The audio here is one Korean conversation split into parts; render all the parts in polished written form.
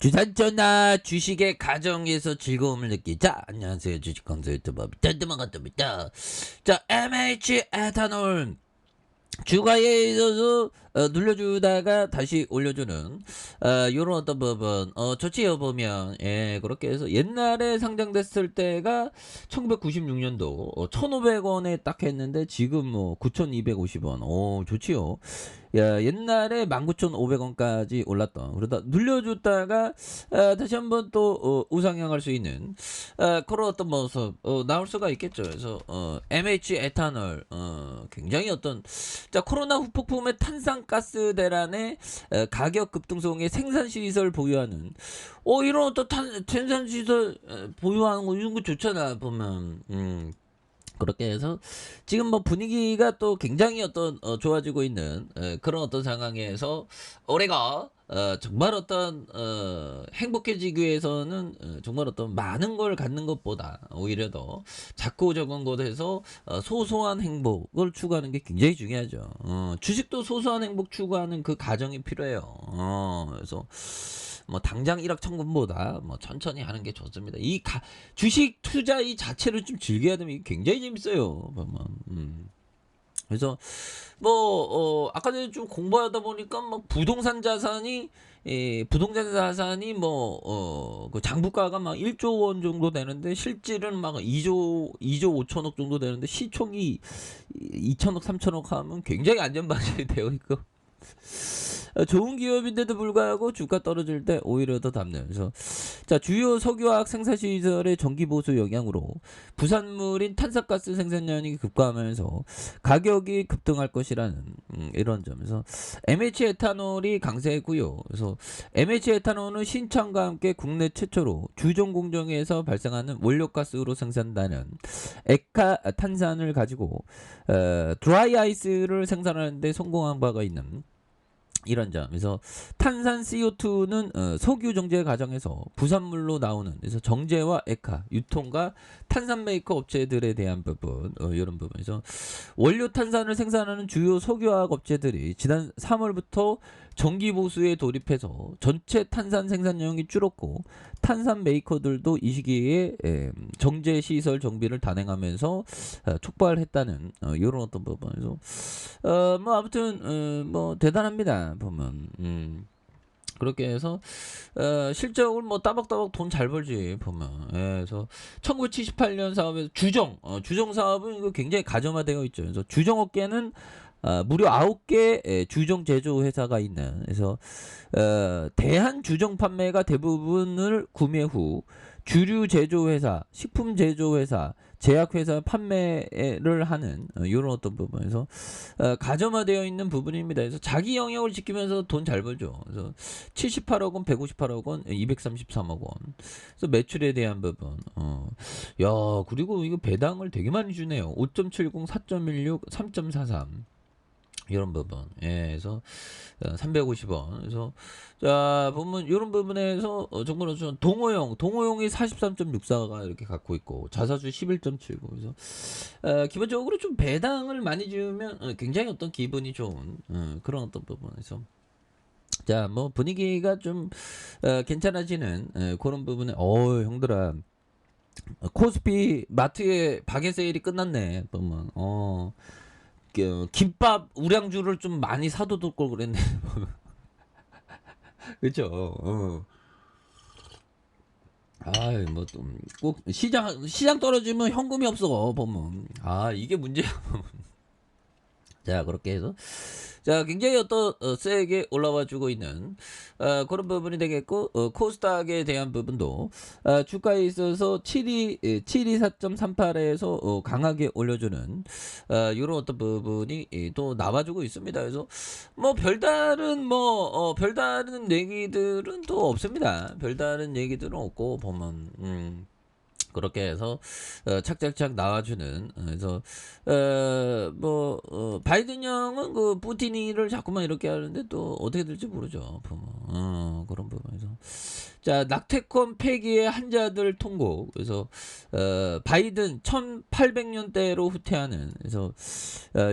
주산전화 주식의 가정에서 즐거움을 느끼자. 안녕하세요, 주식강사 유튜버 뜬뜨만가뜨입니다. 자, MH 에탄올 주가에 있어서 눌려주다가 다시 올려주는 요런 어떤 부분 좋지요. 보면 그렇게 해서 옛날에 상장됐을 때가 1996년도 1,500원에 딱 했는데 지금 뭐 9,250원. 좋지요. 야, 옛날에 19,500원까지 올랐던, 그러다 눌려줬다가 다시 한번 또 우상향할 수 있는 그런 어떤 모습 나올 수가 있겠죠. 그래서 MH 에탄올 굉장히 어떤, 자, 코로나 후폭풍의 탄산가스 대란의 가격 급등송의 생산시설 보유하는 이런 어떤 생산시설 보유하는 거 이런 거 좋잖아 보면. 그렇게 해서 지금 뭐 분위기가 또 굉장히 어떤 좋아지고 있는 그런 어떤 상황에서 올해가 정말 어떤 행복해지기 위해서는 정말 어떤 많은 걸 갖는 것보다 오히려 더 작고 적은 곳에서 소소한 행복을 추구하는 게 굉장히 중요하죠. 주식도 소소한 행복 추구하는 그 과정이 필요해요. 그래서 뭐 당장 1억 천금보다 뭐 천천히 하는 게 좋습니다. 주식 투자 이 자체를 좀 즐겨야 되면 이게 굉장히 재밌어요. 그래서 뭐 아까 전에 좀 공부하다 보니까 막 부동산 자산이 그 장부가가 막 1조 원 정도 되는데 실질은 막 2조 5천억 정도 되는데 시총이 2천억 3천억 하면 굉장히 안전방지이 되어 있고 좋은 기업인데도 불구하고 주가 떨어질 때 오히려 더 담는. 그래서 자, 주요 석유화학 생산시설의 전기 보수 영향으로 부산물인 탄산가스 생산량이 급감하면서 가격이 급등할 것이라는 이런 점에서 MH 에탄올이 강세고요. 그래서 MH 에탄올은 신창과 함께 국내 최초로 주정 공정에서 발생하는 원료가스로 생산되는 액화 탄산을 가지고 드라이 아이스를 생산하는 데 성공한 바가 있는 이런 점에서 탄산 CO2는 석유 정제 과정에서 부산물로 나오는, 그래서 정제와 액화, 유통과 탄산 메이커 업체들에 대한 부분, 이런 부분에서 원료 탄산을 생산하는 주요 석유화학 업체들이 지난 3월부터 정기 보수에 돌입해서 전체 탄산 생산량이 줄었고 탄산 메이커들도 이 시기에 정제 시설 정비를 단행하면서 촉발했다는 이런 어떤 부분에서 뭐 아무튼 뭐 대단합니다 보면. 그렇게 해서 실적을 뭐 따박따박 돈 잘 벌지 보면. 그래서 1978년 사업에서 주정 사업은 이거 굉장히 가점화되어 있죠. 그래서 주정 업계는 무려 9개 주정 제조 회사가 있는, 그래서 대한 주정 판매가 대부분을 구매 후 주류 제조 회사, 식품 제조 회사, 제약 회사 판매를 하는 이런 어떤 부분에서 가점화되어 있는 부분입니다. 그래서 자기 영역을 지키면서 돈 잘 벌죠. 그래서 78억 원, 158억 원, 233억 원. 그래서 매출에 대한 부분. 야, 그리고 이거 배당을 되게 많이 주네요. 5.70, 4.16, 3.43. 이런 부분. 그래서 350원. 그래서 자, 보면 이런 부분에서 정말 동호용이 43.64가 이렇게 갖고 있고 자사주 11.79. 그래서 기본적으로 좀 배당을 많이 주면 굉장히 어떤 기분이 좋은 그런 어떤 부분에서, 자, 뭐 분위기가 좀 괜찮아지는 그런 부분에 형들아, 코스피 마트에 박예 세일이 끝났네. 보면 김밥 우량주를 좀 많이 사둬둘 걸 그랬네. 그쵸. 아이, 뭐, 또, 꼭, 시장 떨어지면 현금이 없어, 보면. 이게 문제야. 자, 그렇게 해서. 자, 굉장히 어떤 세게 올라와 주고 있는 그런 부분이 되겠고, 코스닥에 대한 부분도 주가에 있어서 724.38에서 강하게 올려주는 이런 어떤 부분이 또 나와주고 있습니다. 그래서 뭐 별다른 얘기들은 또 없습니다. 별다른 얘기들은 없고 보면. 그렇게 해서 착착착 나와주는. 그래서 바이든 형은 그 푸틴이를 자꾸만 이렇게 하는데 또 어떻게 될지 모르죠. 보면 그런 부분에서 자, 낙태권 폐기의 한자들 통고. 그래서 바이든 1800년대로 후퇴하는. 그래서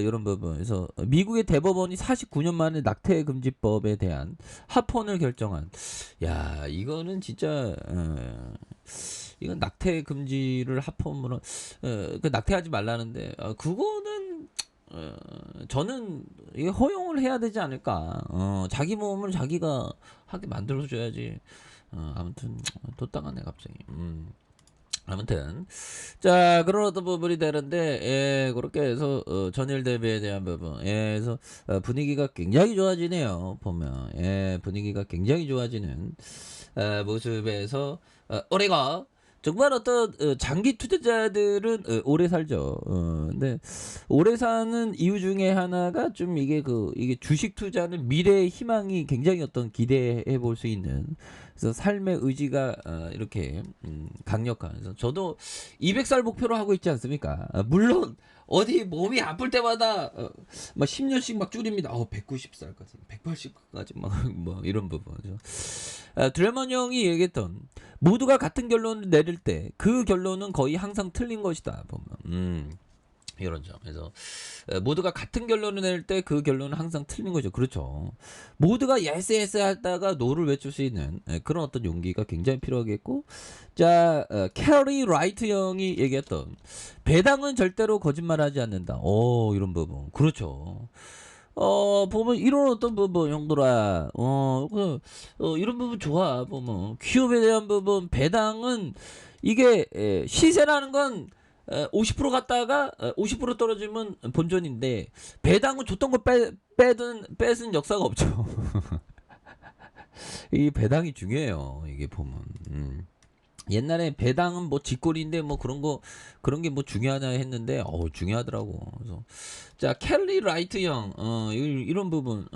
이런 부분. 그래서 미국의 대법원이 49년 만에 낙태 금지법에 대한 합헌을 결정한. 야, 이거는 진짜 이건 낙태 금지를 합헌으로 그 낙태하지 말라는데 그거는 저는 이게 허용을 해야 되지 않을까. 자기 몸을 자기가 하게 만들어줘야지. 아무튼 또 따가네 갑자기. 아무튼 자 그런 어떤 부분이 되는데 그렇게 해서 전일 대비에 대한 부분 그래서 분위기가 굉장히 좋아지네요. 보면 분위기가 굉장히 좋아지는 모습에서 우리가 정말 어떤 장기 투자자들은 오래 살죠. 근데 오래 사는 이유 중에 하나가 좀 이게 주식 투자는 미래의 희망이 굉장히 어떤 기대해 볼 수 있는 그래서 삶의 의지가 이렇게 강력한. 그래서 저도 200살 목표로 하고 있지 않습니까? 물론 어디 몸이 아플 때마다 막 10년씩 막 줄입니다. 190살까지, 180까지 막 뭐 이런 부분. 드레먼 형이 얘기했던 모두가 같은 결론을 내릴 때 그 결론은 거의 항상 틀린 것이다. 보면 이런 점. 그래서 모두가 같은 결론을 낼 때 그 결론은 항상 틀린 거죠. 그렇죠. 모두가 예스 예스 하다가 노를 외칠 수 있는 그런 어떤 용기가 굉장히 필요하겠고, 자 캐리 라이트 형이 얘기했던 배당은 절대로 거짓말하지 않는다. 이런 부분. 그렇죠. 보면 이런 어떤 부분 형들아, 이런 부분 좋아. 보면 기업에 대한 부분 배당은 이게 시세라는 건 50% 갔다가 50% 떨어지면 본전인데 배당은 줬던 거 뺏은 역사가 없죠. 이 배당이 중요해요. 이게 보면. 옛날에 배당은 뭐 쥐꼬리인데 뭐 그런 게 뭐 중요하냐 했는데 중요하더라고. 그래서 자 켈리 라이트 형 이런 부분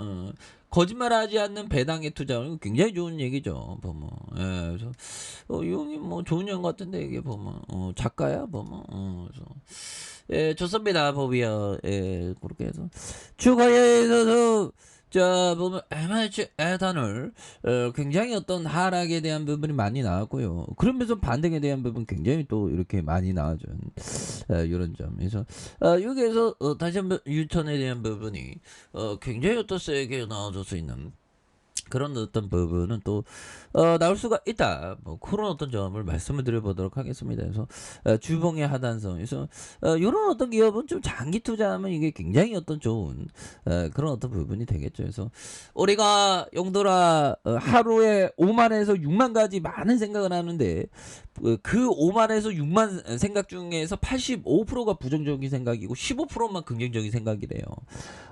거짓말하지 않는 배당의 투자 굉장히 좋은 얘기죠. 보면 그래서 이 형이 뭐 좋은 형 같은데 이게 보면 작가야 보면 그래서 좋습니다. 보비야 그렇게 해서 추가해서 자 보면 MH 에탄올 굉장히 어떤 하락에 대한 부분이 많이 나왔고요. 그러면서 반등에 대한 부분 굉장히 또 이렇게 많이 나와준 이런 점. 그래서 여기에서 다시 한번 유턴에 대한 부분이 굉장히 어떤 세게 나와줄 수 있는 그런 어떤 부분은 또 나올 수가 있다. 뭐 그런 어떤 점을 말씀을 드려보도록 하겠습니다. 그래서 주봉의 하단선. 그래서 이런 어떤 기업은 좀 장기 투자하면 이게 굉장히 어떤 좋은 그런 어떤 부분이 되겠죠. 그래서 우리가 용도라 하루에 5만에서 6만 가지 많은 생각을 하는데 그 5만에서 6만 생각 중에서 85%가 부정적인 생각이고 15%만 긍정적인 생각이래요.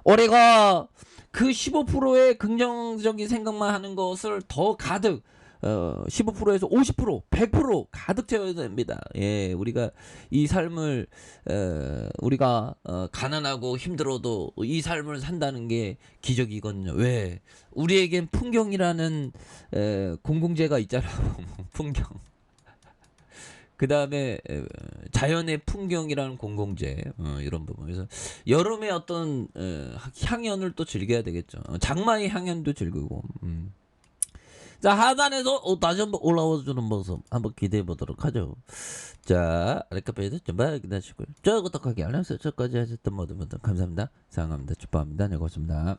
우리가 그 15%의 긍정적인 생각만 하는 것을 더 가득 15%에서 50%, 100% 가득 채워야 됩니다. 우리가 이 삶을 우리가 가난하고 힘들어도 이 삶을 산다는 게 기적이거든요. 왜? 우리에겐 풍경이라는 공공재가 있잖아. 풍경. 그 다음에 자연의 풍경이라는 공공재 이런 부분. 그래서 여름에 어떤 향연을 또 즐겨야 되겠죠. 장마의 향연도 즐기고. 자 하단에서 다시 한번 올라와주는 모습 한번 기대해 보도록 하죠. 자 아래카페에서 정말 기다리시고요. 저 구독하기 알람 설정까지 하셨던 모든 분들 감사합니다. 사랑합니다. 축복합니다. 네 고맙습니다.